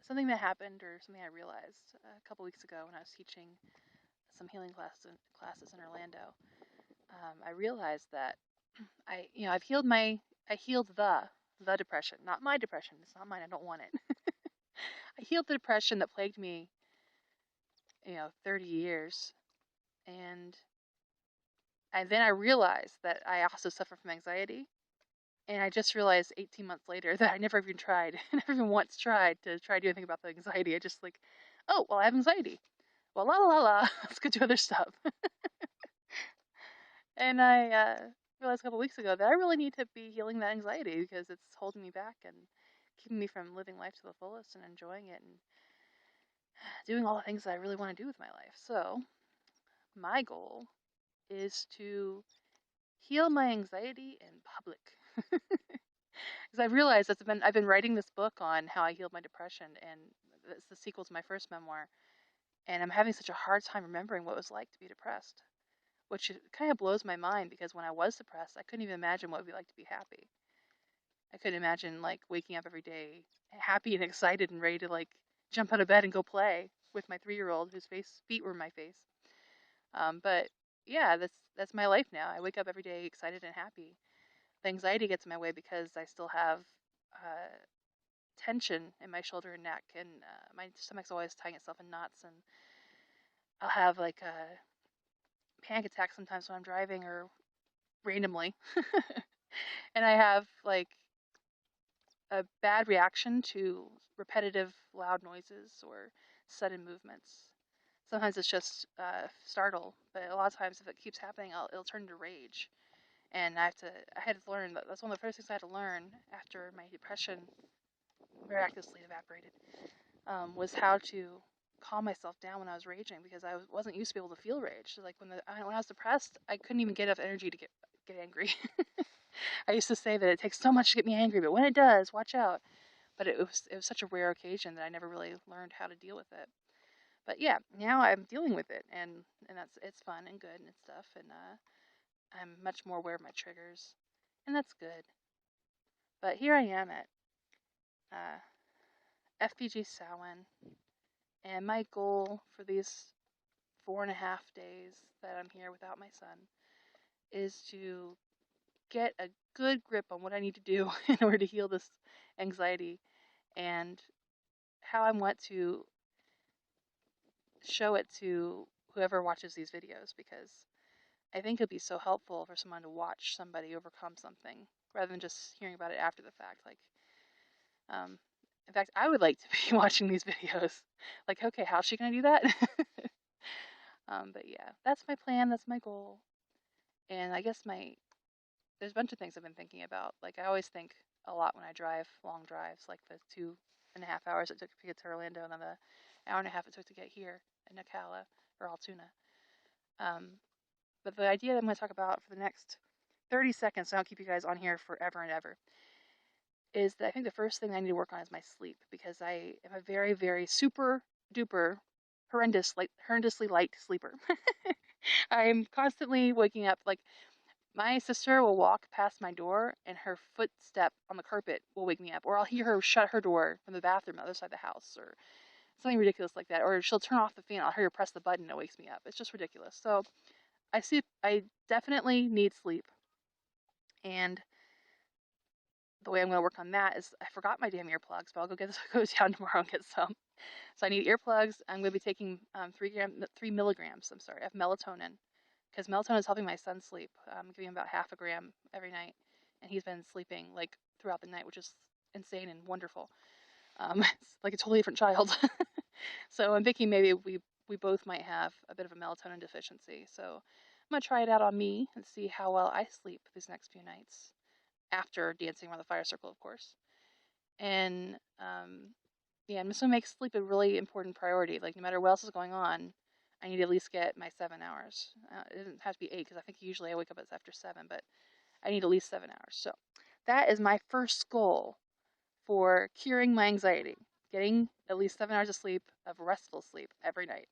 something that happened or something I realized a couple weeks ago when I was teaching some healing classes in Orlando. I realized that I've healed I healed the depression, not my depression. It's not mine. I don't want it. I healed the depression that plagued me, 30 years, and then I realized that I also suffer from anxiety. And I just realized 18 months later that I never even tried, never even once tried to do anything about the anxiety. I just like, oh, well, I have anxiety. Well, la la la la, let's go do other stuff. And I realized a couple weeks ago that I really need to be healing that anxiety because it's holding me back and keeping me from living life to the fullest and enjoying it and doing all the things that I really want to do with my life. So, my goal is to heal my anxiety in public. Because I've realized I've been writing this book on how I healed my depression, and it's the sequel to my first memoir. And I'm having such a hard time remembering what it was like to be depressed, which kind of blows my mind because when I was depressed, I couldn't even imagine what it would be like to be happy. I couldn't imagine like waking up every day happy and excited and ready to like jump out of bed and go play with my 3-year-old whose feet were in my face. But yeah, that's my life now. I wake up every day excited and happy. The anxiety gets in my way because I still have tension in my shoulder and neck, and my stomach's always tying itself in knots, and I'll have like a panic attack sometimes when I'm driving or randomly. And I have like a bad reaction to repetitive loud noises or sudden movements. Sometimes it's just startle, but a lot of times if it keeps happening, it'll turn into rage. And I had to learn that. That's one of the first things I had to learn after my depression miraculously evaporated, was how to calm myself down when I was raging because I wasn't used to be able to feel rage. So like when I was depressed, I couldn't even get enough energy to get angry. I used to say that it takes so much to get me angry, but when it does, watch out. But it was such a rare occasion that I never really learned how to deal with it. But yeah, now I'm dealing with it, and it's fun and good and stuff, and I'm much more aware of my triggers, and that's good. But here I am at uh, FPG Samhain, and my goal for these 4.5 days that I'm here without my son is to get a good grip on what I need to do in order to heal this anxiety and how I want to show it to whoever watches these videos, because I think it'd be so helpful for someone to watch somebody overcome something rather than just hearing about it after the fact. Like, um, in fact, I would like to be watching these videos. Like, okay, how's she gonna do that? But yeah, that's my plan. That's my goal. And I guess there's a bunch of things I've been thinking about. Like, I always think a lot when I drive long drives, like the 2.5 hours it took to get to Orlando, and then the hour and a half it took to get here in Ocala or Altoona. But the idea that I'm going to talk about for the next 30 seconds, so I don't keep you guys on here forever and ever, is that I think the first thing I need to work on is my sleep, because I am a very, very super duper horrendously light sleeper. I'm constantly waking up. Like, my sister will walk past my door and her footstep on the carpet will wake me up, or I'll hear her shut her door from the bathroom on the other side of the house, or something ridiculous like that. Or she'll turn off the fan, I'll hear her press the button and it wakes me up. It's just ridiculous. So I definitely need sleep. And the way I'm going to work on that is I forgot my damn earplugs, but I'll go go down tomorrow and get some. So I need earplugs. I'm going to be taking 3 milligrams, I'm sorry, of melatonin, because melatonin is helping my son sleep. I'm giving him about half a gram every night, and he's been sleeping like throughout the night, which is insane and wonderful. It's like a totally different child. So I'm thinking maybe we both might have a bit of a melatonin deficiency. So I'm gonna try it out on me and see how well I sleep these next few nights after dancing around the fire circle, of course. And yeah, I'm just gonna make sleep a really important priority. Like, no matter what else is going on, I need to at least get my 7 hours. It doesn't have to be 8, because I think usually I wake up after 7, but I need at least 7 hours. So that is my first goal for curing my anxiety: getting at least 7 hours of sleep, of restful sleep every night.